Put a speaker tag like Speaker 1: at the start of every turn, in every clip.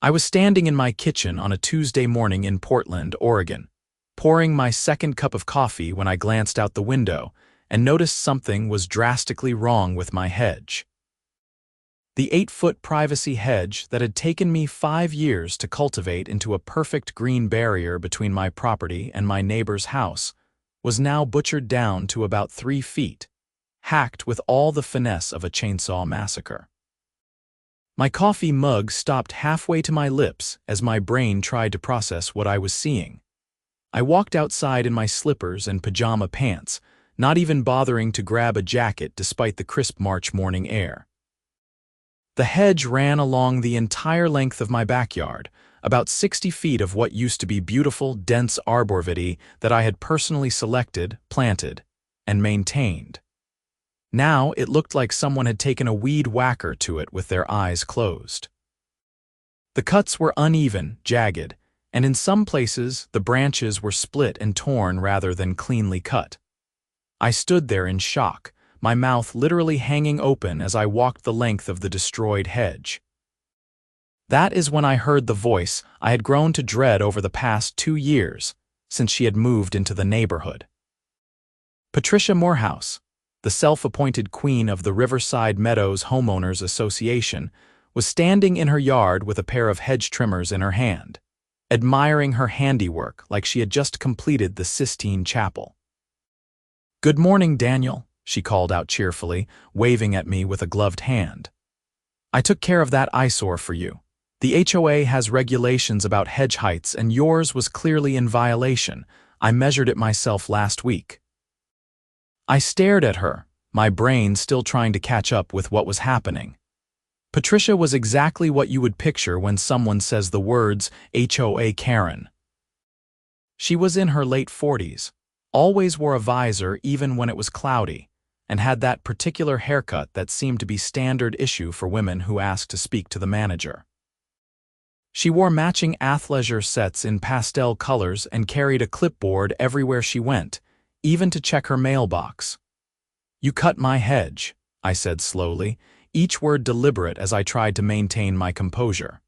Speaker 1: I was standing in my kitchen on a Tuesday morning in Portland, Oregon, pouring my second cup of coffee when I glanced out the window and noticed something was drastically wrong with my hedge. The 8-foot privacy hedge that had taken me 5 years to cultivate into a perfect green barrier between my property and my neighbor's house was now butchered down to about 3 feet, hacked with all the finesse of a chainsaw massacre. My coffee mug stopped halfway to my lips as my brain tried to process what I was seeing. I walked outside in my slippers and pajama pants, not even bothering to grab a jacket despite the crisp March morning air. The hedge ran along the entire length of my backyard, about 60 feet of what used to be beautiful, dense arborvitae that I had personally selected, planted, and maintained. Now it looked like someone had taken a weed whacker to it with their eyes closed. The cuts were uneven, jagged, and in some places the branches were split and torn rather than cleanly cut. I stood there in shock, my mouth literally hanging open as I walked the length of the destroyed hedge. That is when I heard the voice I had grown to dread over the past 2 years, since she had moved into the neighborhood. Patricia Morehouse, the self-appointed queen of the Riverside Meadows Homeowners Association, was standing in her yard with a pair of hedge trimmers in her hand, admiring her handiwork like she had just completed the Sistine Chapel. "Good morning, Daniel," she called out cheerfully, waving at me with a gloved hand. "I took care of that eyesore for you. The HOA has regulations about hedge heights and yours was clearly in violation. I measured it myself last week." I stared at her, my brain still trying to catch up with what was happening. Patricia was exactly what you would picture when someone says the words HOA Karen. She was in her late 40s, always wore a visor even when it was cloudy, and had that particular haircut that seemed to be standard issue for women who asked to speak to the manager. She wore matching athleisure sets in pastel colors and carried a clipboard everywhere she went, even to check her mailbox. "You cut my hedge," I said slowly, each word deliberate as I tried to maintain my composure.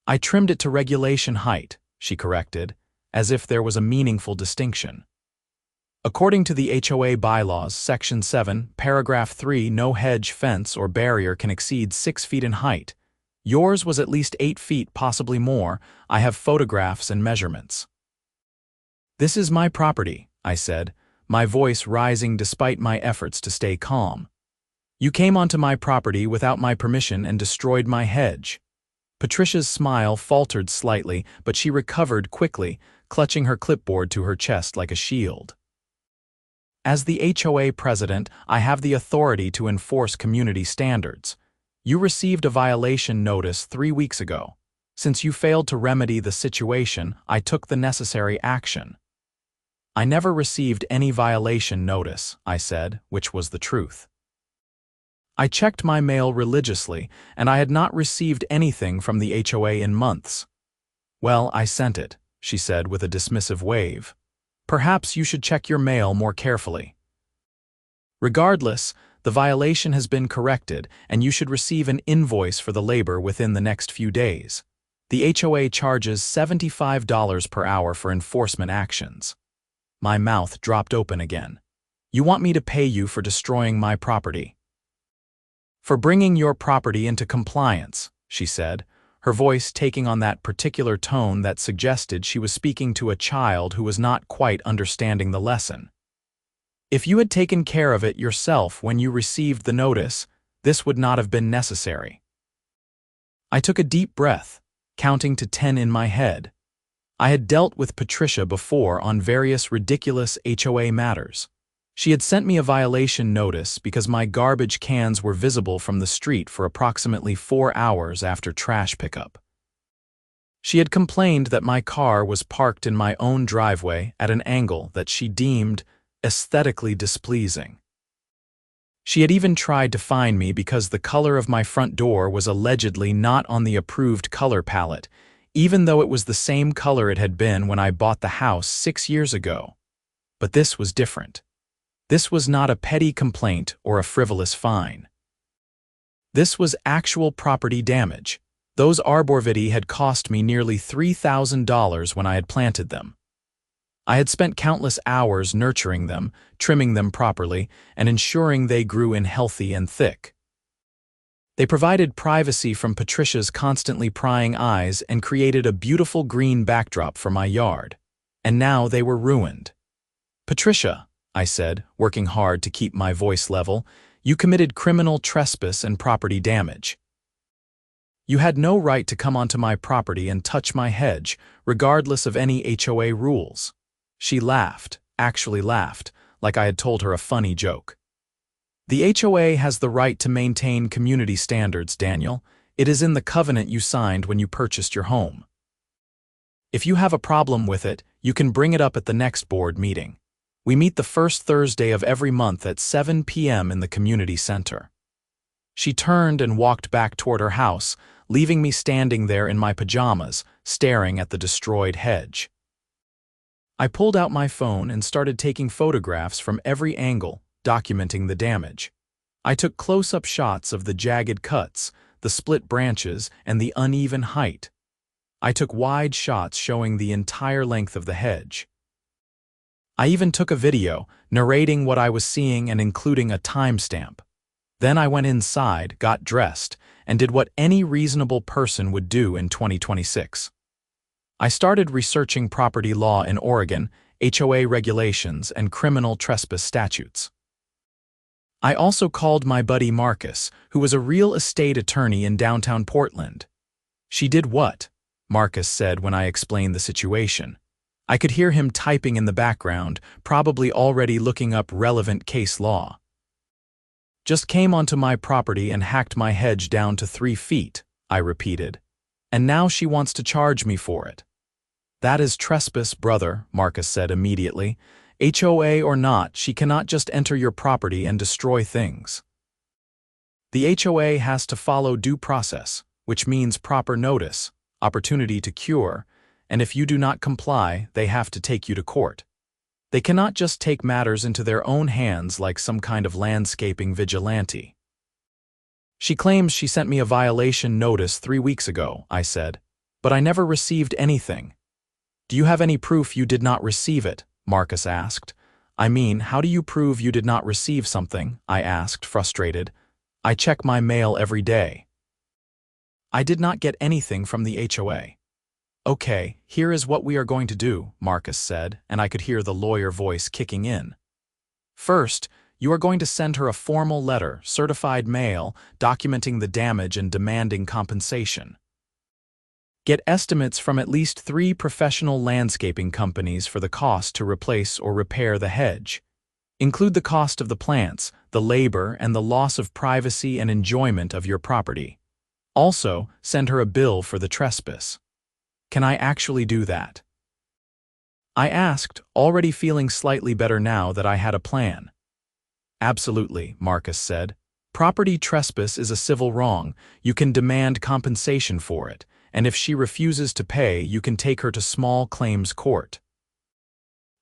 Speaker 1: "I trimmed it to regulation height," she corrected, as if there was a meaningful distinction. "According to the HOA bylaws, Section 7, Paragraph 3, no hedge, fence, or barrier can exceed 6 feet in height. Yours was at least 8 feet, possibly more. I have photographs and measurements." "This is my property," I said, my voice rising despite my efforts to stay calm. "You came onto my property without my permission and destroyed my hedge." Patricia's smile faltered slightly, but she recovered quickly, clutching her clipboard to her chest like a shield. "As the HOA president, I have the authority to enforce community standards. You received a violation notice 3 weeks ago. Since you failed to remedy the situation, I took the necessary action." "I never received any violation notice," I said, which was the truth. I checked my mail religiously, and I had not received anything from the HOA in months. "Well, I sent it," she said with a dismissive wave. "Perhaps you should check your mail more carefully. Regardless, the violation has been corrected, and you should receive an invoice for the labor within the next few days. The HOA charges $75 per hour for enforcement actions." My mouth dropped open again. "You want me to pay you for destroying my property?" "For bringing your property into compliance," she said, her voice taking on that particular tone that suggested she was speaking to a child who was not quite understanding the lesson. "If you had taken care of it yourself when you received the notice, this would not have been necessary." I took a deep breath, counting to 10 in my head. I had dealt with Patricia before on various ridiculous HOA matters. She had sent me a violation notice because my garbage cans were visible from the street for approximately 4 hours after trash pickup. She had complained that my car was parked in my own driveway at an angle that she deemed aesthetically displeasing. She had even tried to fine me because the color of my front door was allegedly not on the approved color palette, even though it was the same color it had been when I bought the house 6 years ago. But this was different. This was not a petty complaint or a frivolous fine. This was actual property damage, Those arborvitae had cost me nearly $3,000 when I had planted them. I had spent countless hours nurturing them, trimming them properly, and ensuring they grew in healthy and thick. They provided privacy from Patricia's constantly prying eyes and created a beautiful green backdrop for my yard. And now they were ruined. "Patricia," I said, working hard to keep my voice level, "you committed criminal trespass and property damage. You had no right to come onto my property and touch my hedge, regardless of any HOA rules." She laughed, actually laughed, like I had told her a funny joke. "The HOA has the right to maintain community standards, Daniel. It is in the covenant you signed when you purchased your home. If you have a problem with it, you can bring it up at the next board meeting. We meet the first Thursday of every month at 7 p.m. in the community center." She turned and walked back toward her house, leaving me standing there in my pajamas, staring at the destroyed hedge. I pulled out my phone and started taking photographs from every angle, documenting the damage. I took close-up shots of the jagged cuts, the split branches, and the uneven height. I took wide shots showing the entire length of the hedge. I even took a video, narrating what I was seeing and including a timestamp. Then I went inside, got dressed, and did what any reasonable person would do in 2026. I started researching property law in Oregon, HOA regulations, and criminal trespass statutes. I also called my buddy Marcus, who was a real estate attorney in downtown Portland. "She did what?" Marcus said when I explained the situation. I could hear him typing in the background, probably already looking up relevant case law. "Just came onto my property and hacked my hedge down to 3 feet, I repeated. "And now she wants to charge me for it." "That is trespass, brother," Marcus said immediately. "HOA or not, she cannot just enter your property and destroy things. The HOA has to follow due process, which means proper notice, opportunity to cure, and if you do not comply, they have to take you to court. They cannot just take matters into their own hands like some kind of landscaping vigilante." "She claims she sent me a violation notice 3 weeks ago," I said, "but I never received anything." "Do you have any proof you did not receive it?" Marcus asked. "I mean, how do you prove you did not receive something?" I asked, frustrated. "I check my mail every day." "I did not get anything from the HOA." "Okay, here is what we are going to do," Marcus said, and I could hear the lawyer voice kicking in. "First, you are going to send her a formal letter, certified mail, documenting the damage and demanding compensation. Get estimates from at least 3 professional landscaping companies for the cost to replace or repair the hedge. Include the cost of the plants, the labor, and the loss of privacy and enjoyment of your property. Also, send her a bill for the trespass." "Can I actually do that?" I asked, already feeling slightly better now that I had a plan. "Absolutely," Marcus said. "Property trespass is a civil wrong. You can demand compensation for it, and if she refuses to pay, you can take her to small claims court.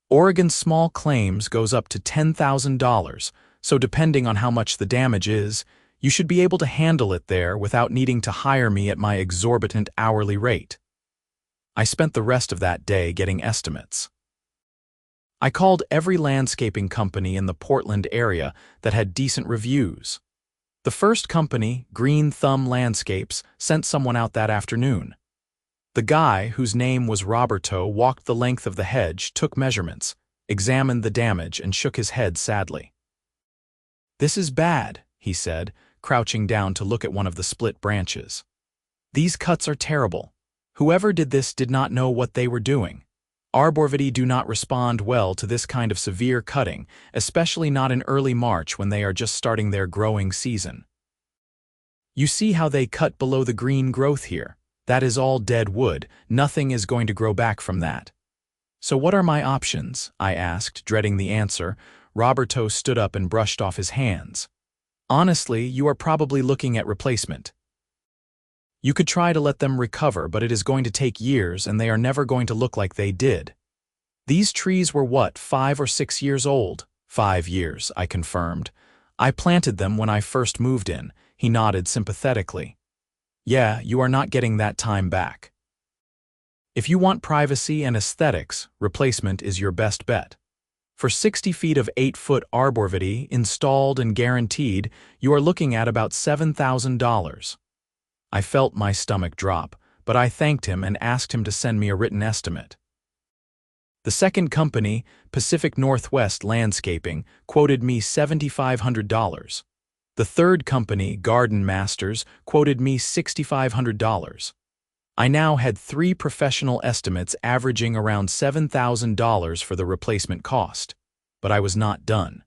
Speaker 1: Oregon small claims goes up to $10,000, so depending on how much the damage is, you should be able to handle it there without needing to hire me at my exorbitant hourly rate." I spent the rest of that day getting estimates. I called every landscaping company in the Portland area that had decent reviews. The first company, Green Thumb Landscapes, sent someone out that afternoon. The guy, whose name was Roberto, walked the length of the hedge, took measurements, examined the damage, and shook his head sadly. "This is bad," he said, crouching down to look at one of the split branches. "These cuts are terrible. Whoever did this did not know what they were doing. Arborvitae do not respond well to this kind of severe cutting, especially not in early March when they are just starting their growing season. You see how they cut below the green growth here? That is all dead wood. Nothing is going to grow back from that." "So what are my options?" I asked, dreading the answer. Roberto stood up and brushed off his hands. "Honestly, you are probably looking at replacement. You could try to let them recover, but it is going to take years and they are never going to look like they did. These trees were what, 5 or 6 years old?" "5 years," I confirmed. "I planted them when I first moved in." He nodded sympathetically. Yeah, you are not getting that time back. If you want privacy and aesthetics, replacement is your best bet. For 60 feet of 8-foot arborvitae installed and guaranteed, you are looking at about $7,000. I felt my stomach drop, but I thanked him and asked him to send me a written estimate. The second company, Pacific Northwest Landscaping, quoted me $7,500. The third company, Garden Masters, quoted me $6,500. I now had 3 professional estimates averaging around $7,000 for the replacement cost, but I was not done.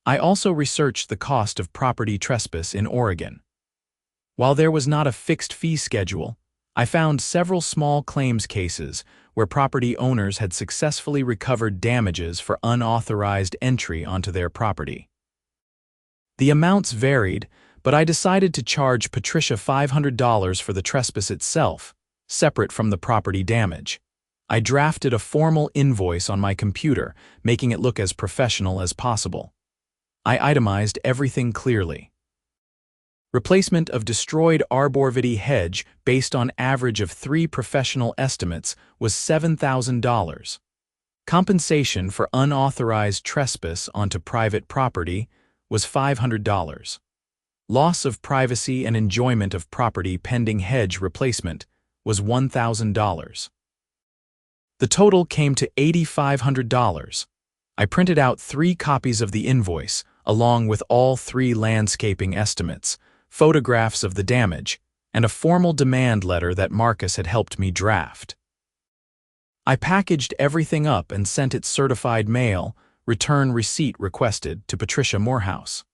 Speaker 1: I also researched the cost of property trespass in Oregon. While there was not a fixed fee schedule, I found several small claims cases where property owners had successfully recovered damages for unauthorized entry onto their property. The amounts varied, but I decided to charge Patricia $500 for the trespass itself, separate from the property damage. I drafted a formal invoice on my computer, making it look as professional as possible. I itemized everything clearly. Replacement of destroyed arborvitae hedge based on average of 3 professional estimates was $7,000. Compensation for unauthorized trespass onto private property was $500. Loss of privacy and enjoyment of property pending hedge replacement was $1,000. The total came to $8,500. I printed out 3 copies of the invoice, along with all 3 landscaping estimates, photographs of the damage, and a formal demand letter that Marcus had helped me draft. I packaged everything up and sent it certified mail, return receipt requested, to Patricia Morehouse.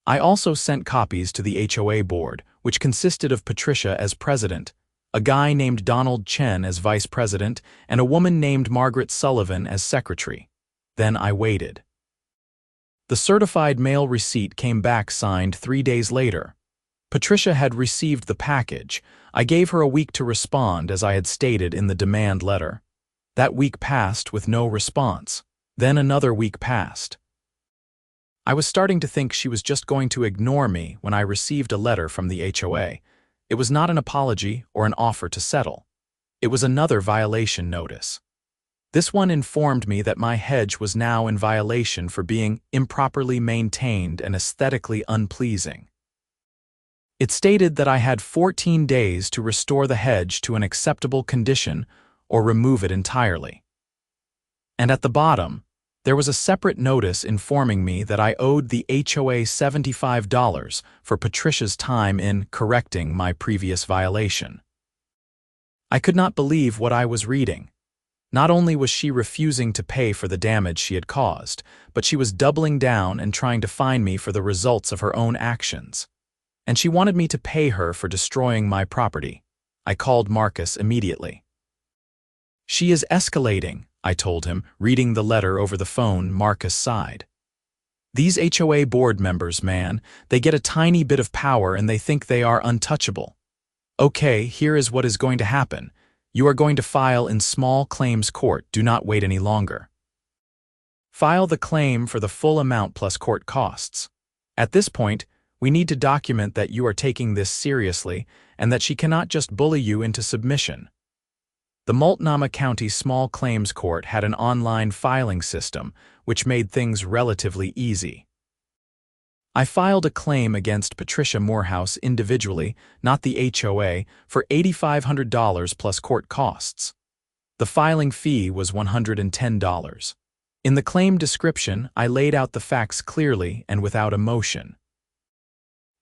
Speaker 1: I also sent copies to the HOA board, which consisted of Patricia as president, a guy named Donald Chen as vice president, and a woman named Margaret Sullivan as secretary. Then I waited. The certified mail receipt came back signed 3 days later. Patricia had received the package. I gave her a week to respond, as I had stated in the demand letter. That week passed with no response. Then another week passed. I was starting to think she was just going to ignore me when I received a letter from the HOA. It was not an apology or an offer to settle. It was another violation notice. This one informed me that my hedge was now in violation for being improperly maintained and aesthetically unpleasing. It stated that I had 14 days to restore the hedge to an acceptable condition or remove it entirely. And at the bottom, there was a separate notice informing me that I owed the HOA $75 for Patricia's time in correcting my previous violation. I could not believe what I was reading. Not only was she refusing to pay for the damage she had caused, but she was doubling down and trying to fine me for the results of her own actions. And she wanted me to pay her for destroying my property. I called Marcus immediately. "She is escalating," I told him, reading the letter over the phone. Marcus sighed. "These HOA board members, man, they get a tiny bit of power and they think they are untouchable. Okay, here is what is going to happen. You are going to file in small claims court. Do not wait any longer. File the claim for the full amount plus court costs. At this point, we need to document that you are taking this seriously and that she cannot just bully you into submission." The Multnomah County Small Claims Court had an online filing system, which made things relatively easy. I filed a claim against Patricia Morehouse individually, not the HOA, for $8,500 plus court costs. The filing fee was $110. In the claim description, I laid out the facts clearly and without emotion.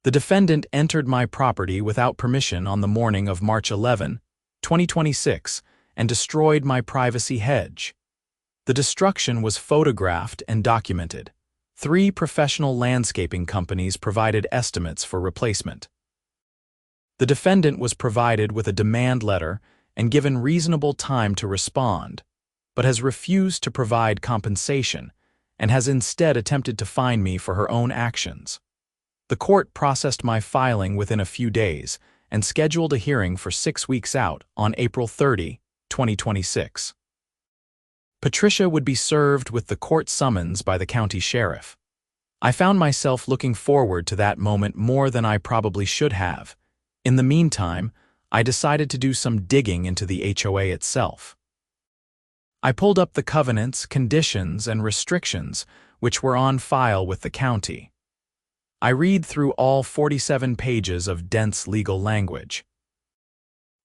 Speaker 1: The defendant entered my property without permission on the morning of March 11, 2026, and destroyed my privacy hedge. The destruction was photographed and documented. 3 professional landscaping companies provided estimates for replacement. The defendant was provided with a demand letter and given reasonable time to respond, but has refused to provide compensation and has instead attempted to fine me for her own actions. The court processed my filing within a few days and scheduled a hearing for 6 weeks out on April 30, 2026. Patricia would be served with the court summons by the county sheriff. I found myself looking forward to that moment more than I probably should have. In the meantime, I decided to do some digging into the HOA itself. I pulled up the covenants, conditions, and restrictions which were on file with the county. I read through all 47 pages of dense legal language.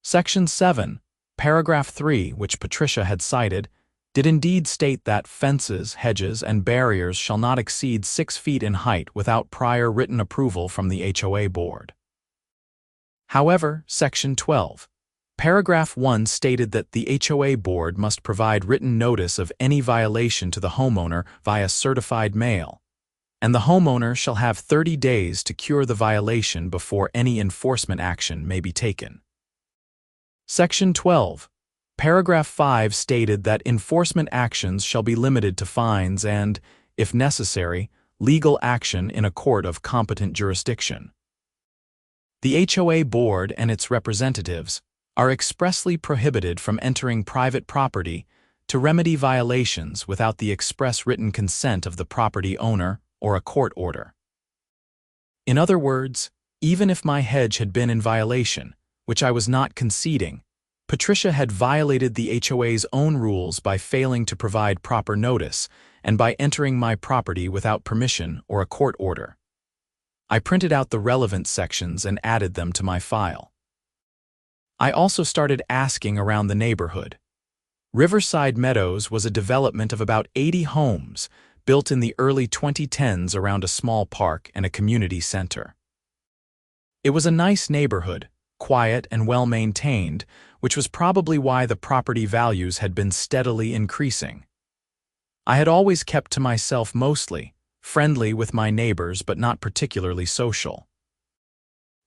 Speaker 1: Section 7, paragraph 3, which Patricia had cited, did indeed state that fences, hedges, and barriers shall not exceed 6 feet in height without prior written approval from the HOA board. However, Section 12, paragraph 1 stated that the HOA board must provide written notice of any violation to the homeowner via certified mail, and the homeowner shall have 30 days to cure the violation before any enforcement action may be taken. Section 12, paragraph 5 stated that enforcement actions shall be limited to fines and, if necessary, legal action in a court of competent jurisdiction. The HOA board and its representatives are expressly prohibited from entering private property to remedy violations without the express written consent of the property owner or a court order. In other words, even if my hedge had been in violation, which I was not conceding, Patricia had violated the HOA's own rules by failing to provide proper notice and by entering my property without permission or a court order. I printed out the relevant sections and added them to my file. I also started asking around the neighborhood. Riverside Meadows was a development of about 80 homes built in the early 2010s around a small park and a community center. It was a nice neighborhood, quiet and well-maintained, which was probably why the property values had been steadily increasing. I had always kept to myself mostly, friendly with my neighbors but not particularly social.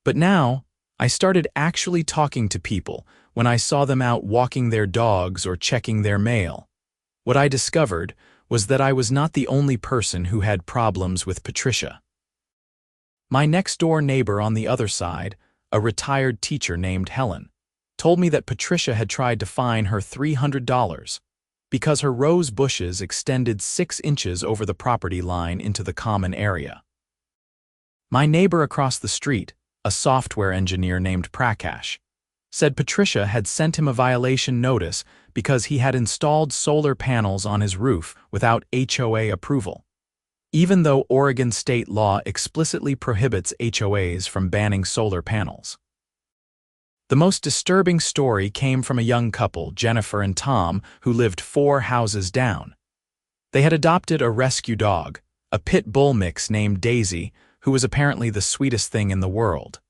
Speaker 1: But now, I started actually talking to people when I saw them out walking their dogs or checking their mail. What I discovered was that I was not the only person who had problems with Patricia. My next-door neighbor on the other side, a retired teacher named Helen, told me that Patricia had tried to fine her $300 because her rose bushes extended 6 inches over the property line into the common area. My neighbor across the street, a software engineer named Prakash, said Patricia had sent him a violation notice because he had installed solar panels on his roof without HOA approval, even though Oregon state law explicitly prohibits HOAs from banning solar panels. The most disturbing story came from a young couple, Jennifer and Tom, who lived 4 houses down. They had adopted a rescue dog, a pit bull mix named Daisy, who was apparently the sweetest thing in the world.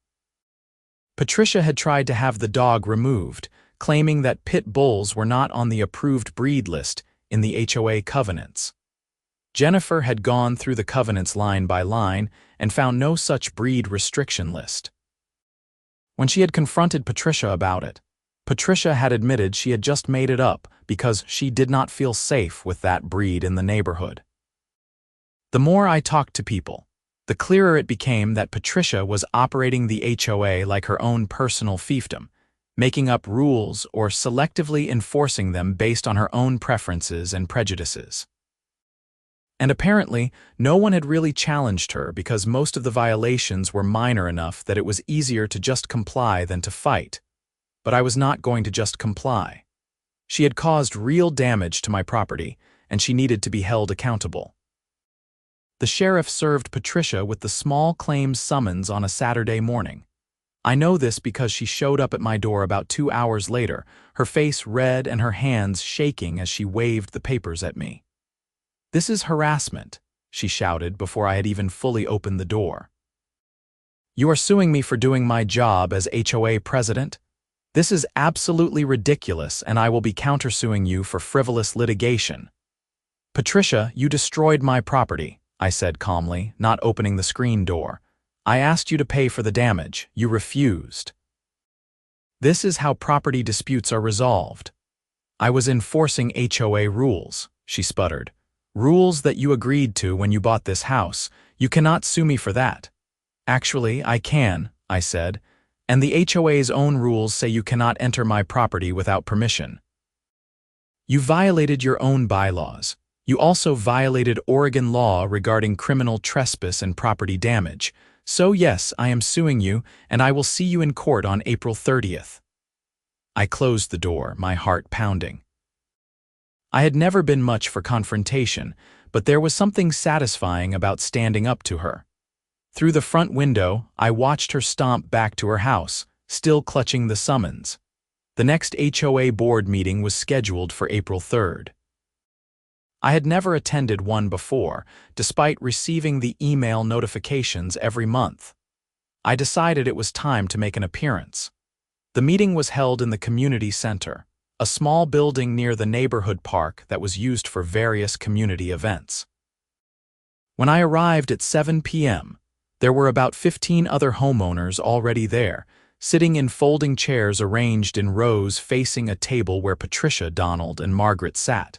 Speaker 1: Patricia had tried to have the dog removed, claiming that pit bulls were not on the approved breed list in the HOA covenants. Jennifer had gone through the covenants line by line and found no such breed restriction list. When she had confronted Patricia about it, Patricia had admitted she had just made it up because she did not feel safe with that breed in the neighborhood. The more I talked to people, the clearer it became that Patricia was operating the HOA like her own personal fiefdom, making up rules or selectively enforcing them based on her own preferences and prejudices. And apparently, no one had really challenged her because most of the violations were minor enough that it was easier to just comply than to fight. But I was not going to just comply. She had caused real damage to my property, and she needed to be held accountable. The sheriff served Patricia with the small claims summons on a Saturday morning. I know this because she showed up at my door about 2 hours later, her face red and her hands shaking as she waved the papers at me. "This is harassment," she shouted before I had even fully opened the door. "You are suing me for doing my job as HOA president? This is absolutely ridiculous, and I will be countersuing you for frivolous litigation." "Patricia, you destroyed my property," I said calmly, not opening the screen door. "I asked you to pay for the damage. You refused." "This is how property disputes are resolved." "I was enforcing HOA rules," she sputtered. "Rules that you agreed to when you bought this house. You cannot sue me for that." "Actually, I can," I said, "and the HOA's own rules say you cannot enter my property without permission." "You violated your own bylaws. You also violated Oregon law regarding criminal trespass and property damage, So yes, I am suing you, and I will see you in court on April 30th. I closed the door, my heart pounding. I had never been much for confrontation, but there was something satisfying about standing up to her. Through the front window, I watched her stomp back to her house, still clutching the summons. The next HOA board meeting was scheduled for April 3rd. I had never attended one before, despite receiving the email notifications every month. I decided it was time to make an appearance. The meeting was held in the community center, a small building near the neighborhood park that was used for various community events. When I arrived at 7 p.m., there were about 15 other homeowners already there, sitting in folding chairs arranged in rows facing a table where Patricia, Donald, and Margaret sat.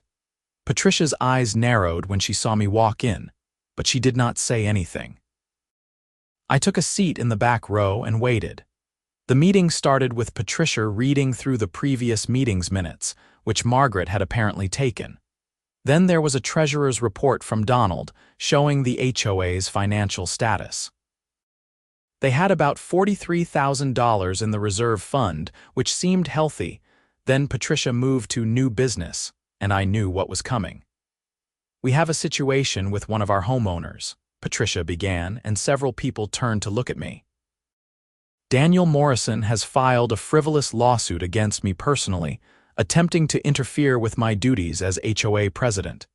Speaker 1: Patricia's eyes narrowed when she saw me walk in, but she did not say anything. I took a seat in the back row and waited. The meeting started with Patricia reading through the previous meeting's minutes, which Margaret had apparently taken. Then there was a treasurer's report from Donald, showing the HOA's financial status. They had about $43,000 in the reserve fund, which seemed healthy. Then Patricia moved to new business, and I knew what was coming. "We have a situation with one of our homeowners," Patricia began, and several people turned to look at me. "Daniel Morrison has filed a frivolous lawsuit against me personally, attempting to interfere with my duties as HOA president.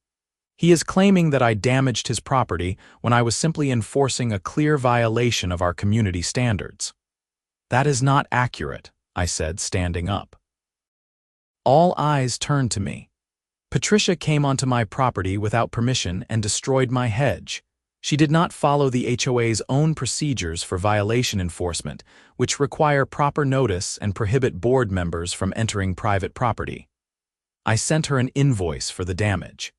Speaker 1: He is claiming that I damaged his property when I was simply enforcing a clear violation of our community standards." "That is not accurate," I said, standing up. All eyes turned to me. "Patricia came onto my property without permission and destroyed my hedge. She did not follow the HOA's own procedures for violation enforcement, which require proper notice and prohibit board members from entering private property. I sent her an invoice for the damage.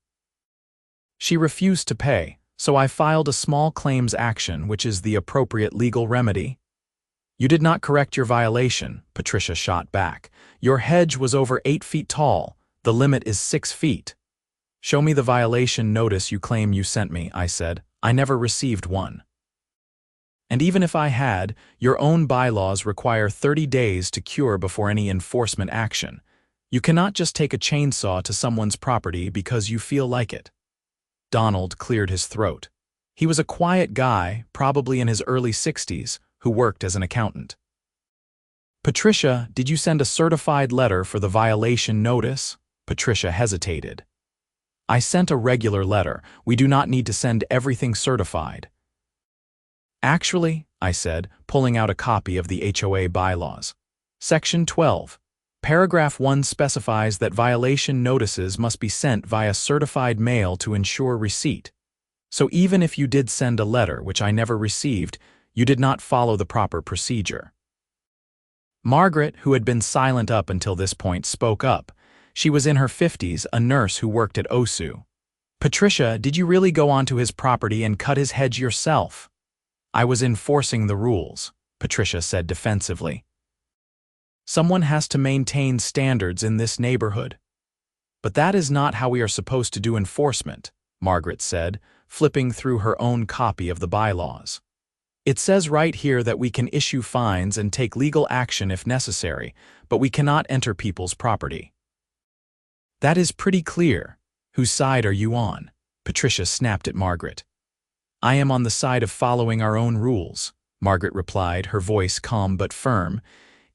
Speaker 1: She refused to pay, so I filed a small claims action, which is the appropriate legal remedy." "You did not correct your violation," Patricia shot back. "Your hedge was over 8 feet tall. The limit is 6 feet. "Show me the violation notice you claim you sent me," I said. "I never received one." "And even if I had, your own bylaws require 30 days to cure before any enforcement action. You cannot just take a chainsaw to someone's property because you feel like it." Donald cleared his throat. He was a quiet guy, probably in his early 60s, who worked as an accountant. "Patricia, did you send a certified letter for the violation notice?" Patricia hesitated. "I sent a regular letter. We do not need to send everything certified." "Actually," I said, pulling out a copy of the HOA bylaws. "Section 12. Paragraph 1 specifies that violation notices must be sent via certified mail to ensure receipt. So even if you did send a letter, which I never received, you did not follow the proper procedure." Margaret, who had been silent up until this point, spoke up. She was in her 50s, a nurse who worked at OSU. "Patricia, did you really go onto his property and cut his hedge yourself?" "I was enforcing the rules," Patricia said defensively. "Someone has to maintain standards in this neighborhood." "But that is not how we are supposed to do enforcement," Margaret said, flipping through her own copy of the bylaws. "It says right here that we can issue fines and take legal action if necessary, but we cannot enter people's property." "That is pretty clear. Whose side are you on?" Patricia snapped at Margaret. "I am on the side of following our own rules," Margaret replied, her voice calm but firm.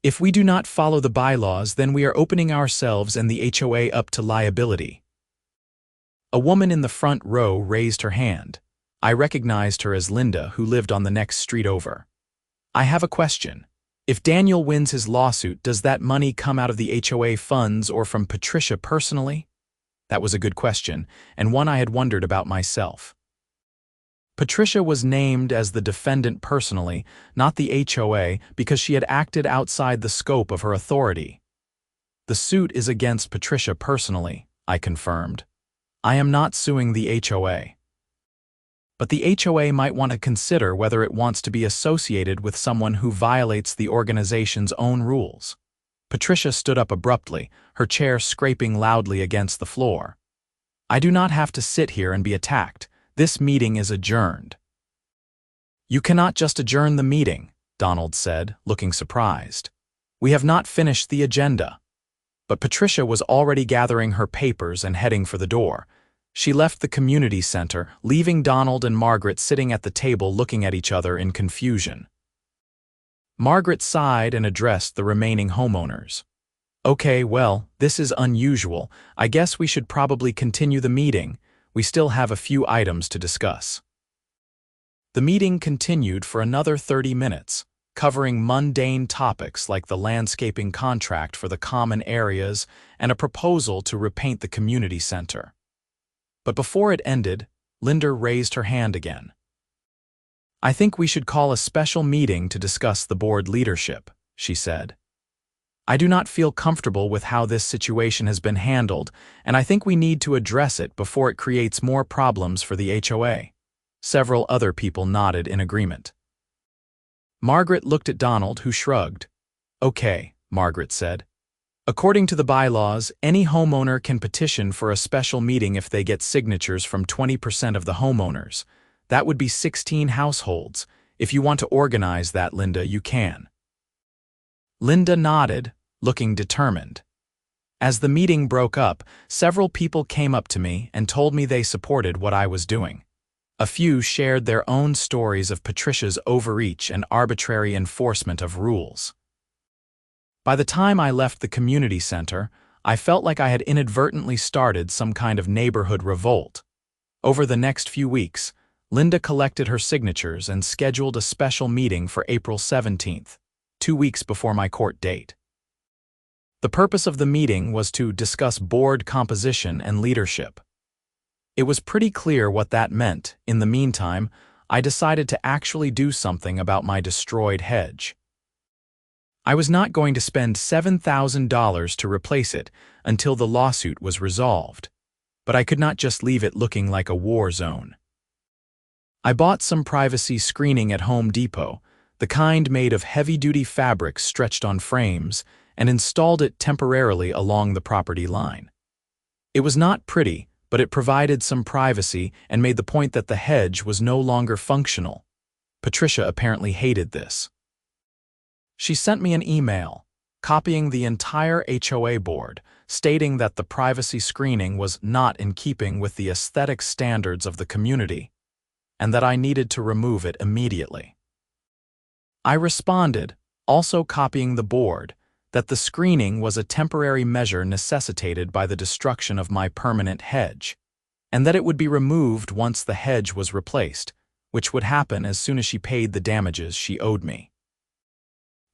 Speaker 1: "If we do not follow the bylaws, then we are opening ourselves and the HOA up to liability." A woman in the front row raised her hand. I recognized her as Linda, who lived on the next street over. "I have a question. If Daniel wins his lawsuit, does that money come out of the HOA funds or from Patricia personally?" That was a good question, and one I had wondered about myself. Patricia was named as the defendant personally, not the HOA, because she had acted outside the scope of her authority. "The suit is against Patricia personally," I confirmed. "I am not suing the HOA." "But the HOA might want to consider whether it wants to be associated with someone who violates the organization's own rules." Patricia stood up abruptly, her chair scraping loudly against the floor. "I do not have to sit here and be attacked. This meeting is adjourned." "You cannot just adjourn the meeting," Donald said, looking surprised. "We have not finished the agenda." But Patricia was already gathering her papers and heading for the door. She left the community center, leaving Donald and Margaret sitting at the table looking at each other in confusion. Margaret sighed and addressed the remaining homeowners. "Okay, well, this is unusual. I guess we should probably continue the meeting. We still have a few items to discuss." The meeting continued for another 30 minutes, covering mundane topics like the landscaping contract for the common areas and a proposal to repaint the community center. But before it ended, Linda raised her hand again. "I think we should call a special meeting to discuss the board leadership," she said. "I do not feel comfortable with how this situation has been handled, and I think we need to address it before it creates more problems for the HOA. Several other people nodded in agreement. Margaret looked at Donald, who shrugged. "Okay," Margaret said. "According to the bylaws, any homeowner can petition for a special meeting if they get signatures from 20% of the homeowners. That would be 16 households. If you want to organize that, Linda, you can." Linda nodded, looking determined. As the meeting broke up, several people came up to me and told me they supported what I was doing. A few shared their own stories of Patricia's overreach and arbitrary enforcement of rules. By the time I left the community center, I felt like I had inadvertently started some kind of neighborhood revolt. Over the next few weeks, Linda collected her signatures and scheduled a special meeting for April 17th, 2 weeks before my court date. The purpose of the meeting was to discuss board composition and leadership. It was pretty clear what that meant. In the meantime, I decided to actually do something about my destroyed hedge. I was not going to spend $7,000 to replace it until the lawsuit was resolved, but I could not just leave it looking like a war zone. I bought some privacy screening at Home Depot, the kind made of heavy-duty fabric stretched on frames, and installed it temporarily along the property line. It was not pretty, but it provided some privacy and made the point that the hedge was no longer functional. Patricia apparently hated this. She sent me an email, copying the entire HOA board, stating that the privacy screening was not in keeping with the aesthetic standards of the community, and that I needed to remove it immediately. I responded, also copying the board, that the screening was a temporary measure necessitated by the destruction of my permanent hedge, and that it would be removed once the hedge was replaced, which would happen as soon as she paid the damages she owed me.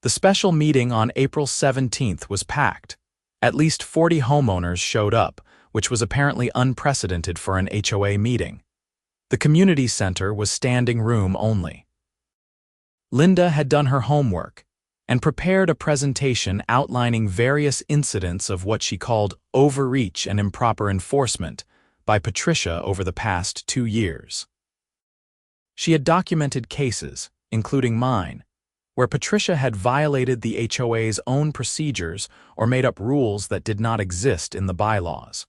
Speaker 1: The special meeting on April 17th was packed. At least 40 homeowners showed up, which was apparently unprecedented for an HOA meeting. The community center was standing room only. Linda had done her homework and prepared a presentation outlining various incidents of what she called overreach and improper enforcement by Patricia over the past 2 years. She had documented cases, including mine, where Patricia had violated the HOA's own procedures or made up rules that did not exist in the bylaws.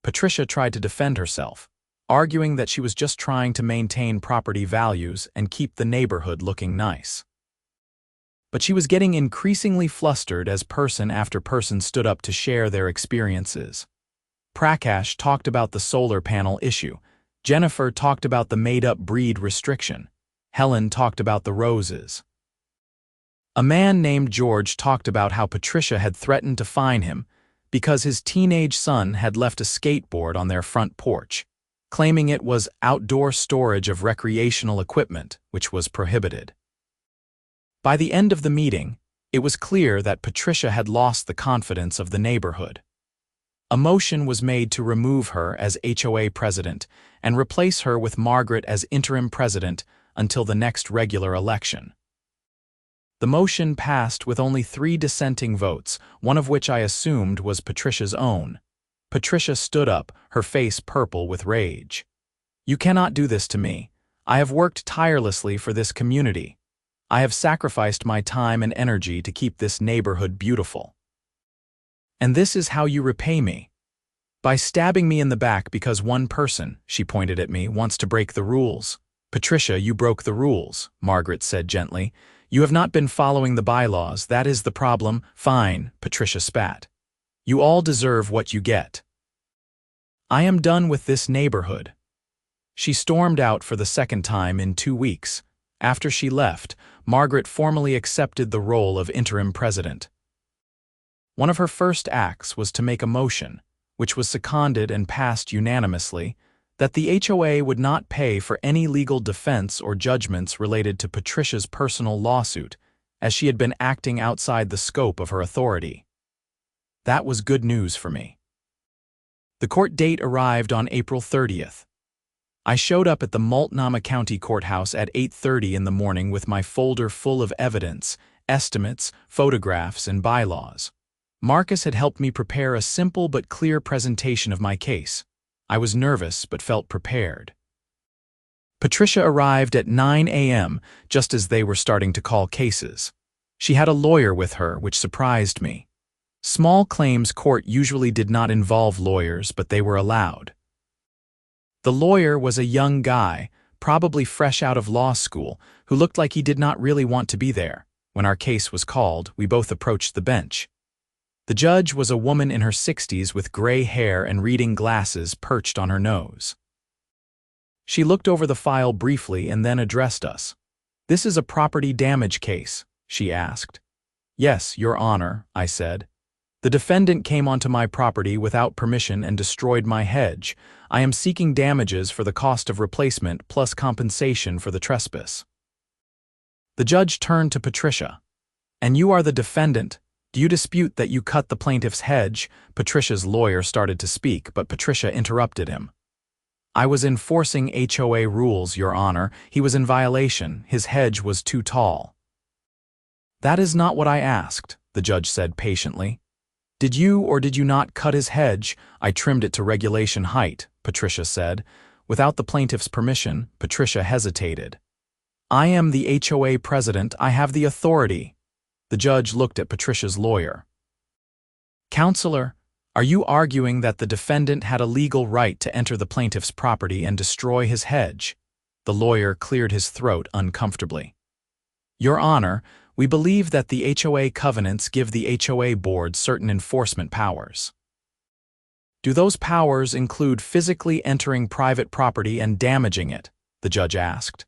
Speaker 1: Patricia tried to defend herself, arguing that she was just trying to maintain property values and keep the neighborhood looking nice. But she was getting increasingly flustered as person after person stood up to share their experiences. Prakash talked about the solar panel issue. Jennifer talked about the made-up breed restriction. Helen talked about the roses. A man named George talked about how Patricia had threatened to fine him because his teenage son had left a skateboard on their front porch, claiming it was outdoor storage of recreational equipment, which was prohibited. By the end of the meeting, it was clear that Patricia had lost the confidence of the neighborhood. A motion was made to remove her as HOA president and replace her with Margaret as interim president until the next regular election. The motion passed with only 3 dissenting votes, one of which I assumed was Patricia's own. Patricia stood up, her face purple with rage. "You cannot do this to me. I have worked tirelessly for this community. I have sacrificed my time and energy to keep this neighborhood beautiful. And this is how you repay me. By stabbing me in the back because one person," she pointed at me, "wants to break the rules." Patricia, you broke the rules, Margaret said gently. You have not been following the bylaws, that is the problem. Fine, Patricia spat. You all deserve what you get. I am done with this neighborhood. She stormed out for the second time in 2 weeks. After she left, Margaret formally accepted the role of interim president. One of her first acts was to make a motion, which was seconded and passed unanimously, that the HOA would not pay for any legal defense or judgments related to Patricia's personal lawsuit, as she had been acting outside the scope of her authority. That was good news for me. The court date arrived on April 30th. I showed up at the Multnomah County Courthouse at 8:30 in the morning with my folder full of evidence, estimates, photographs, and bylaws. Marcus had helped me prepare a simple but clear presentation of my case. I was nervous but felt prepared. Patricia arrived at 9 a.m., just as they were starting to call cases. She had a lawyer with her, which surprised me. Small claims court usually did not involve lawyers, but they were allowed. The lawyer was a young guy, probably fresh out of law school, who looked like he did not really want to be there. When our case was called, we both approached the bench. The judge was a woman in her 60s with gray hair and reading glasses perched on her nose. She looked over the file briefly and then addressed us. "This is a property damage case," she asked. "Yes, Your Honor," I said. "The defendant came onto my property without permission and destroyed my hedge. I am seeking damages for the cost of replacement plus compensation for the trespass." The judge turned to Patricia. "And you are the defendant. Do you dispute that you cut the plaintiff's hedge?" Patricia's lawyer started to speak, but Patricia interrupted him. "I was enforcing HOA rules, Your Honor. He was in violation. His hedge was too tall." "That is not what I asked," the judge said patiently. "Did you or did you not cut his hedge?" "I trimmed it to regulation height," Patricia said. Without the plaintiff's permission, Patricia hesitated. "I am the HOA president. I have the authority." The judge looked at Patricia's lawyer. "Counselor, are you arguing that the defendant had a legal right to enter the plaintiff's property and destroy his hedge?" The lawyer cleared his throat uncomfortably. "Your Honor, we believe that the HOA covenants give the HOA board certain enforcement powers." "Do those powers include physically entering private property and damaging it?" the judge asked.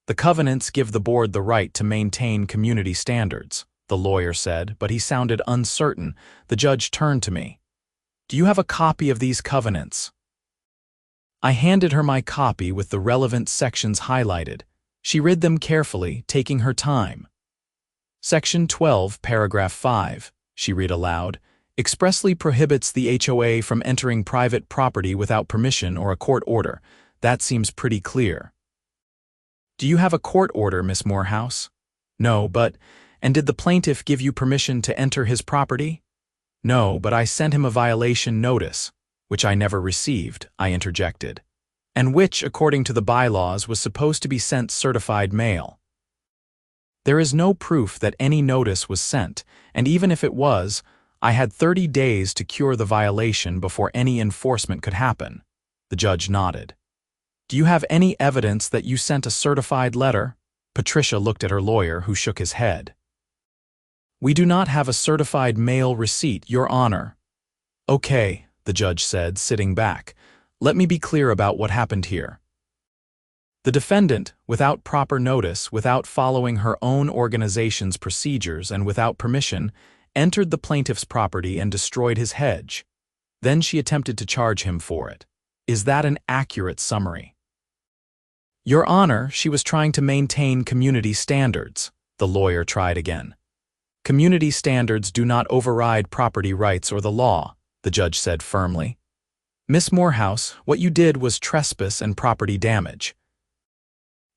Speaker 1: "The covenants give the board the right to maintain community standards," the lawyer said, but he sounded uncertain. The judge turned to me. "Do you have a copy of these covenants?" I handed her my copy with the relevant sections highlighted. She read them carefully, taking her time. "Section 12, paragraph 5, she read aloud, expressly prohibits the HOA from entering private property without permission or a court order. That seems pretty clear." "Do you have a court order, Miss Morehouse?" "No, but, and did the plaintiff give you permission to enter his property?" "No, but I sent him a violation notice," "which I never received," I interjected, "and which, according to the bylaws, was supposed to be sent certified mail." "There is no proof that any notice was sent, and even if it was, I had 30 days to cure the violation before any enforcement could happen." The judge nodded. "Do you have any evidence that you sent a certified letter?" Patricia looked at her lawyer, who shook his head. "We do not have a certified mail receipt, Your Honor." "Okay," the judge said, sitting back. "Let me be clear about what happened here. The defendant, without proper notice, without following her own organization's procedures, and without permission, entered the plaintiff's property and destroyed his hedge. Then she attempted to charge him for it. Is that an accurate summary?" "Your Honor, she was trying to maintain community standards," the lawyer tried again. "Community standards do not override property rights or the law," the judge said firmly. "Miss Morehouse, what you did was trespass and property damage.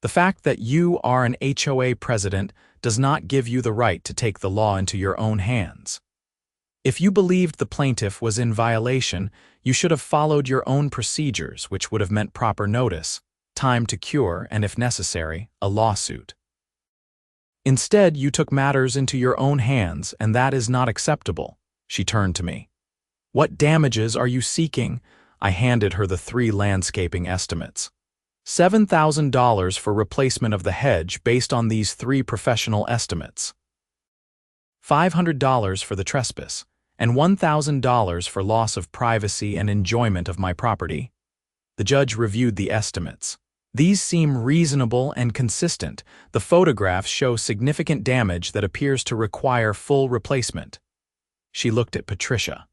Speaker 1: The fact that you are an HOA president does not give you the right to take the law into your own hands. If you believed the plaintiff was in violation, you should have followed your own procedures, which would have meant proper notice, time to cure, and if necessary, a lawsuit. Instead, you took matters into your own hands, and that is not acceptable." She turned to me. "What damages are you seeking?" I handed her the 3 landscaping estimates. $7,000 for replacement of the hedge based on these three professional estimates. $500 for the trespass, and $1,000 for loss of privacy and enjoyment of my property. The judge reviewed the estimates. These seem reasonable and consistent. The photographs show significant damage that appears to require full replacement. She looked at Patricia.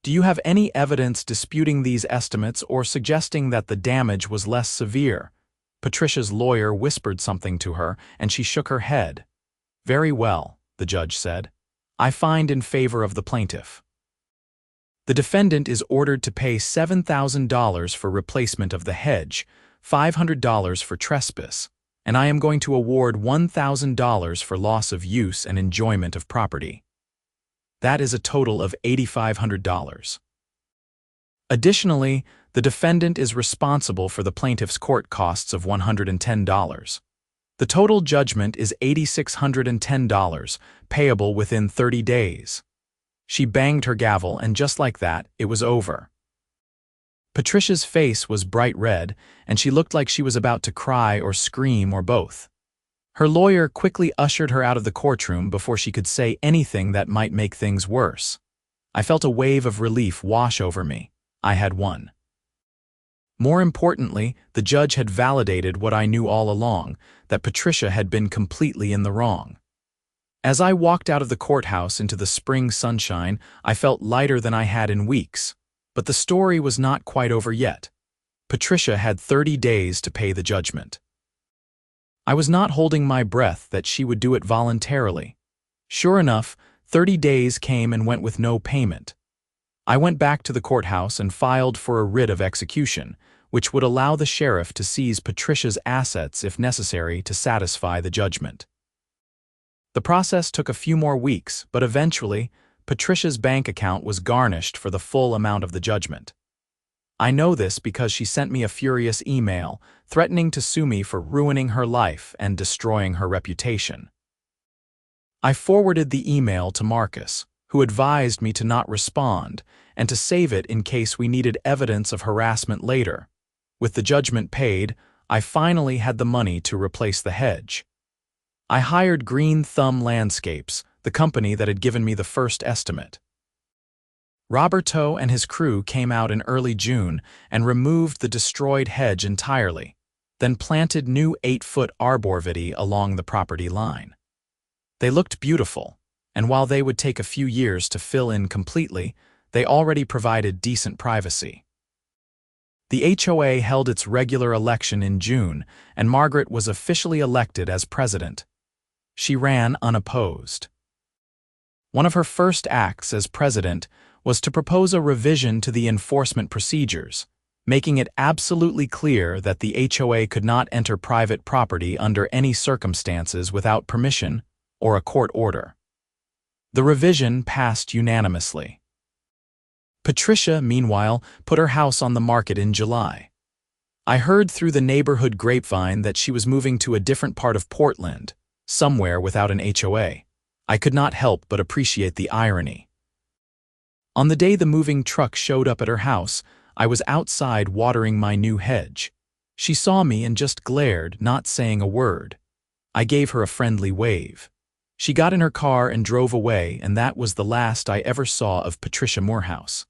Speaker 1: Do you have any evidence disputing these estimates or suggesting that the damage was less severe? Patricia's lawyer whispered something to her, and she shook her head. Very well, the judge said. I find in favor of the plaintiff. The defendant is ordered to pay $7,000 for replacement of the hedge, $500 for trespass, and I am going to award $1,000 for loss of use and enjoyment of property. That is a total of $8,500. Additionally, the defendant is responsible for the plaintiff's court costs of $110. The total judgment is $8,610, payable within 30 days. She banged her gavel, and just like that, it was over. Patricia's face was bright red, and she looked like she was about to cry or scream or both. Her lawyer quickly ushered her out of the courtroom before she could say anything that might make things worse. I felt a wave of relief wash over me. I had won. More importantly, the judge had validated what I knew all along, that Patricia had been completely in the wrong. As I walked out of the courthouse into the spring sunshine, I felt lighter than I had in weeks. But the story was not quite over yet. Patricia had 30 days to pay the judgment. I was not holding my breath that she would do it voluntarily. Sure enough, 30 days came and went with no payment. I went back to the courthouse and filed for a writ of execution, which would allow the sheriff to seize Patricia's assets if necessary to satisfy the judgment. The process took a few more weeks, but eventually, Patricia's bank account was garnished for the full amount of the judgment. I know this because she sent me a furious email, threatening to sue me for ruining her life and destroying her reputation. I forwarded the email to Marcus, who advised me to not respond and to save it in case we needed evidence of harassment later. With the judgment paid, I finally had the money to replace the hedge. I hired Green Thumb Landscapes, the company that had given me the first estimate. Roberto and his crew came out in early June and removed the destroyed hedge entirely, then planted new 8-foot arborvitae along the property line. They looked beautiful, and while they would take a few years to fill in completely, they already provided decent privacy. The HOA held its regular election in June, and Margaret was officially elected as president. She ran unopposed. One of her first acts as president was to propose a revision to the enforcement procedures, making it absolutely clear that the HOA could not enter private property under any circumstances without permission or a court order. The revision passed unanimously. Patricia, meanwhile, put her house on the market in July. I heard through the neighborhood grapevine that she was moving to a different part of Portland, somewhere without an HOA. I could not help but appreciate the irony. On the day the moving truck showed up at her house, I was outside watering my new hedge. She saw me and just glared, not saying a word. I gave her a friendly wave. She got in her car and drove away, and that was the last I ever saw of Patricia Morehouse.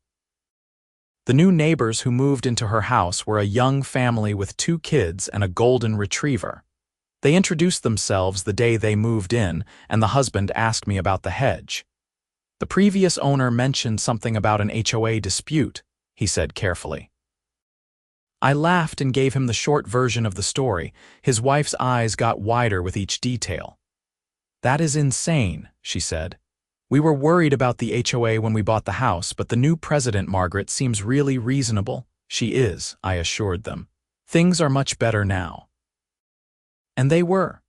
Speaker 1: The new neighbors who moved into her house were a young family with 2 kids and a golden retriever. They introduced themselves the day they moved in, and the husband asked me about the hedge. The previous owner mentioned something about an HOA dispute, he said carefully. I laughed and gave him the short version of the story. His wife's eyes got wider with each detail. That is insane, she said. We were worried about the HOA when we bought the house, but the new president, Margaret, seems really reasonable. She is, I assured them. Things are much better now. And they were.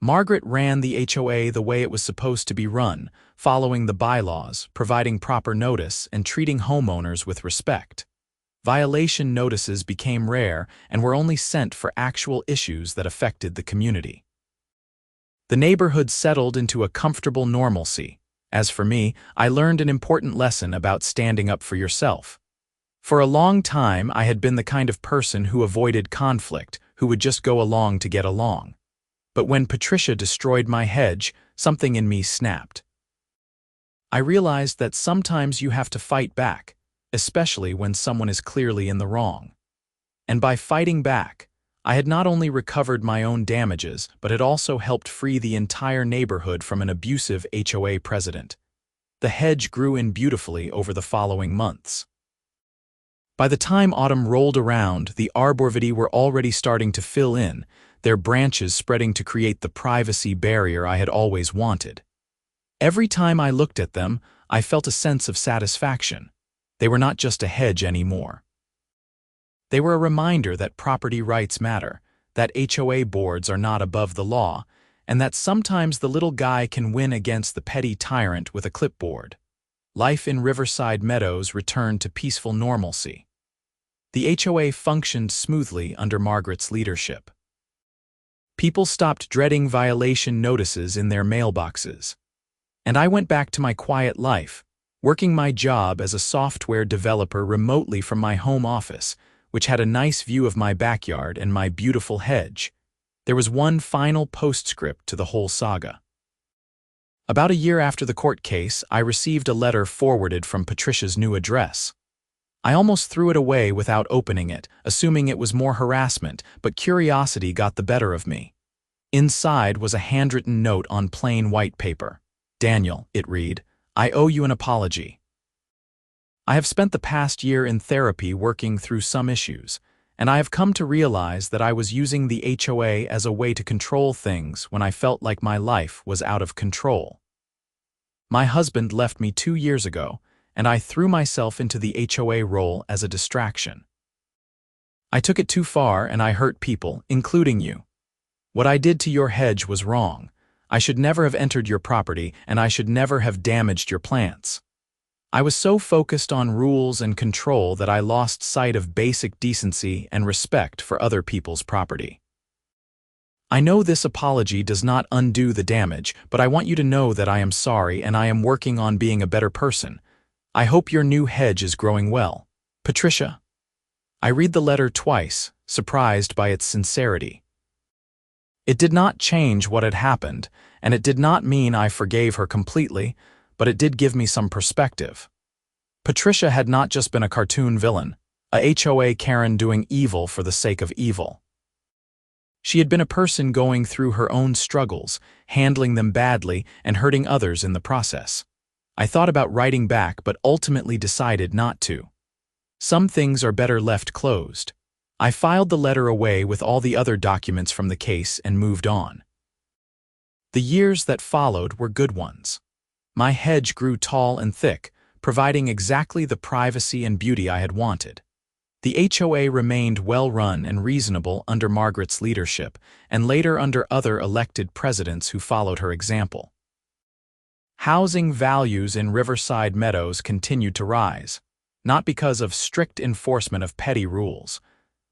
Speaker 1: Margaret ran the HOA the way it was supposed to be run, following the bylaws, providing proper notice, and treating homeowners with respect. Violation notices became rare and were only sent for actual issues that affected the community. The neighborhood settled into a comfortable normalcy. As for me, I learned an important lesson about standing up for yourself. For a long time, I had been the kind of person who avoided conflict, who would just go along to get along. But when Patricia destroyed my hedge, something in me snapped. I realized that sometimes you have to fight back, especially when someone is clearly in the wrong. And by fighting back, I had not only recovered my own damages, but had also helped free the entire neighborhood from an abusive HOA president. The hedge grew in beautifully over the following months. By the time autumn rolled around, the arborvitae were already starting to fill in, their branches spreading to create the privacy barrier I had always wanted. Every time I looked at them, I felt a sense of satisfaction. They were not just a hedge anymore. They were a reminder that property rights matter, that HOA boards are not above the law, and that sometimes the little guy can win against the petty tyrant with a clipboard. Life in Riverside Meadows returned to peaceful normalcy. The HOA functioned smoothly under Margaret's leadership. People stopped dreading violation notices in their mailboxes. And I went back to my quiet life, working my job as a software developer remotely from my home office, which had a nice view of my backyard and my beautiful hedge. There was one final postscript to the whole saga. About a year after the court case, I received a letter forwarded from Patricia's new address. I almost threw it away without opening it, assuming it was more harassment, but curiosity got the better of me. Inside was a handwritten note on plain white paper. "Daniel," it read, "I owe you an apology. I have spent the past year in therapy working through some issues, and I have come to realize that I was using the HOA as a way to control things when I felt like my life was out of control. My husband left me 2 years ago, and I threw myself into the HOA role as a distraction. I took it too far and I hurt people, including you. What I did to your hedge was wrong. I should never have entered your property, and I should never have damaged your plants. I was so focused on rules and control that I lost sight of basic decency and respect for other people's property. I know this apology does not undo the damage, but I want you to know that I am sorry and I am working on being a better person. I hope your new hedge is growing well. Patricia." I read the letter twice, surprised by its sincerity. It did not change what had happened, and it did not mean I forgave her completely, but it did give me some perspective. Patricia had not just been a cartoon villain, a HOA Karen doing evil for the sake of evil. She had been a person going through her own struggles, handling them badly, and hurting others in the process. I thought about writing back, but ultimately decided not to. Some things are better left closed. I filed the letter away with all the other documents from the case and moved on. The years that followed were good ones. My hedge grew tall and thick, providing exactly the privacy and beauty I had wanted. The HOA remained well-run and reasonable under Margaret's leadership, and later under other elected presidents who followed her example. Housing values in Riverside Meadows continued to rise, not because of strict enforcement of petty rules,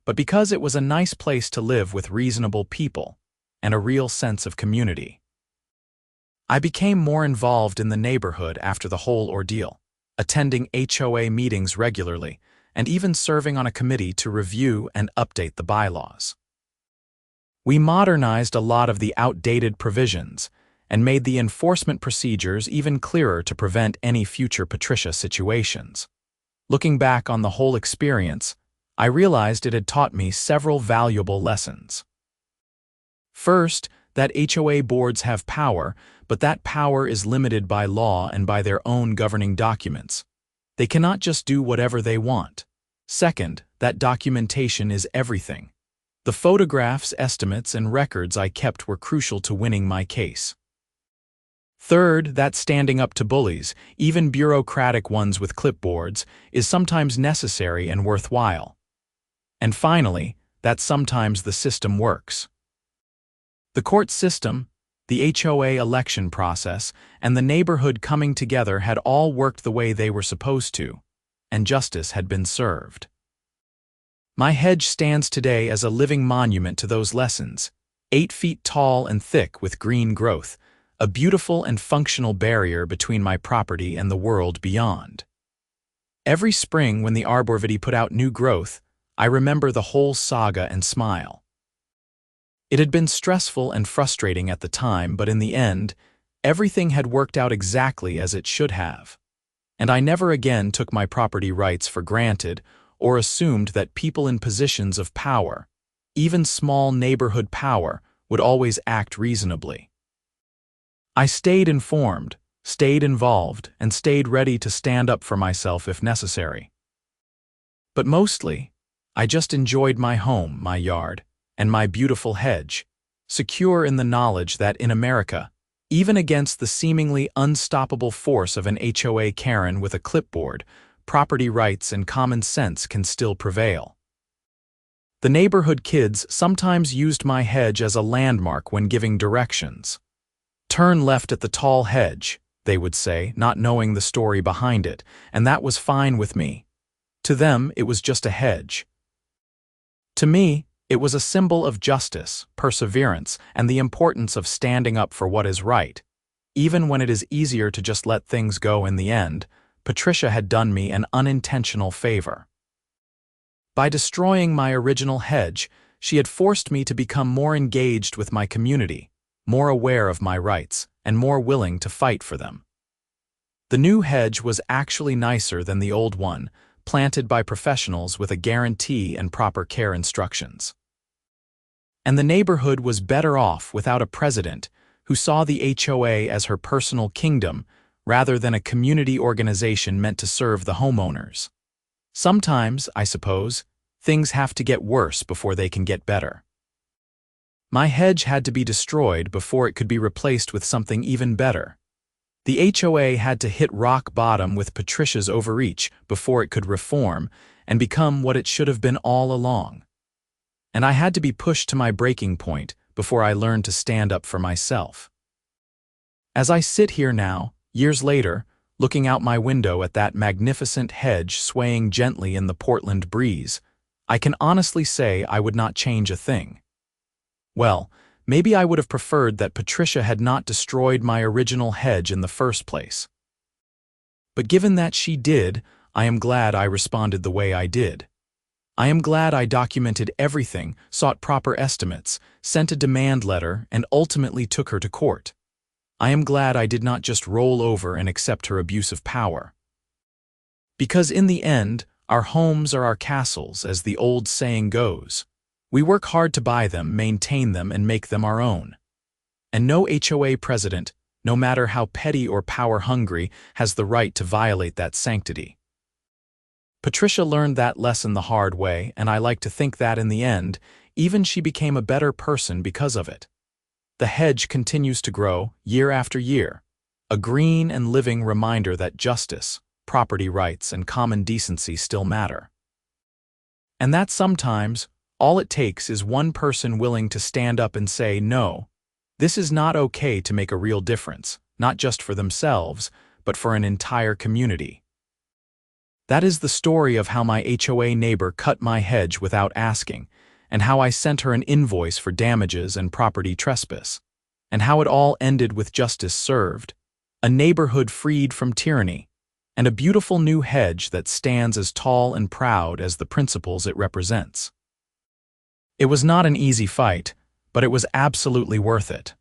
Speaker 1: but because it was a nice place to live with reasonable people and a real sense of community. I became more involved in the neighborhood after the whole ordeal, attending HOA meetings regularly, and even serving on a committee to review and update the bylaws. We modernized a lot of the outdated provisions and made the enforcement procedures even clearer to prevent any future Patricia situations. Looking back on the whole experience, I realized it had taught me several valuable lessons. First, that HOA boards have power, but that power is limited by law and by their own governing documents. They cannot just do whatever they want. Second, that documentation is everything. The photographs, estimates, and records I kept were crucial to winning my case. Third, that standing up to bullies, even bureaucratic ones with clipboards, is sometimes necessary and worthwhile. And finally, that sometimes the system works. The court system, the HOA election process, and the neighborhood coming together had all worked the way they were supposed to, and justice had been served. My hedge stands today as a living monument to those lessons, 8 feet tall and thick with green growth, a beautiful and functional barrier between my property and the world beyond. Every spring when the arborvitae put out new growth, I remember the whole saga and smile. It had been stressful and frustrating at the time, but in the end, everything had worked out exactly as it should have. And I never again took my property rights for granted or assumed that people in positions of power, even small neighborhood power, would always act reasonably. I stayed informed, stayed involved, and stayed ready to stand up for myself if necessary. But mostly, I just enjoyed my home, my yard, and my beautiful hedge, secure in the knowledge that in America, even against the seemingly unstoppable force of an HOA Karen with a clipboard, property rights and common sense can still prevail. The neighborhood kids sometimes used my hedge as a landmark when giving directions. "Turn left at the tall hedge," they would say, not knowing the story behind it, and that was fine with me. To them, it was just a hedge. To me, it was a symbol of justice, perseverance, and the importance of standing up for what is right. Even when it is easier to just let things go in the end, Patricia had done me an unintentional favor. By destroying my original hedge, she had forced me to become more engaged with my community, more aware of my rights, and more willing to fight for them. The new hedge was actually nicer than the old one, planted by professionals with a guarantee and proper care instructions. And the neighborhood was better off without a president who saw the HOA as her personal kingdom rather than a community organization meant to serve the homeowners. Sometimes, I suppose, things have to get worse before they can get better. My hedge had to be destroyed before it could be replaced with something even better. The HOA had to hit rock bottom with Patricia's overreach before it could reform and become what it should have been all along. And I had to be pushed to my breaking point before I learned to stand up for myself. As I sit here now, years later, looking out my window at that magnificent hedge swaying gently in the Portland breeze, I can honestly say I would not change a thing. Well, maybe I would have preferred that Patricia had not destroyed my original hedge in the first place. But given that she did, I am glad I responded the way I did. I am glad I documented everything, sought proper estimates, sent a demand letter, and ultimately took her to court. I am glad I did not just roll over and accept her abuse of power. Because in the end, our homes are our castles, as the old saying goes. We work hard to buy them, maintain them, and make them our own. And no HOA president, no matter how petty or power-hungry, has the right to violate that sanctity. Patricia learned that lesson the hard way, and I like to think that in the end, even she became a better person because of it. The hedge continues to grow, year after year, a green and living reminder that justice, property rights, and common decency still matter. And that sometimes, all it takes is one person willing to stand up and say, no, this is not okay, to make a real difference, not just for themselves, but for an entire community. That is the story of how my HOA neighbor cut my hedge without asking, and how I sent her an invoice for damages and property trespass, and how it all ended with justice served, a neighborhood freed from tyranny, and a beautiful new hedge that stands as tall and proud as the principles it represents. It was not an easy fight, but it was absolutely worth it.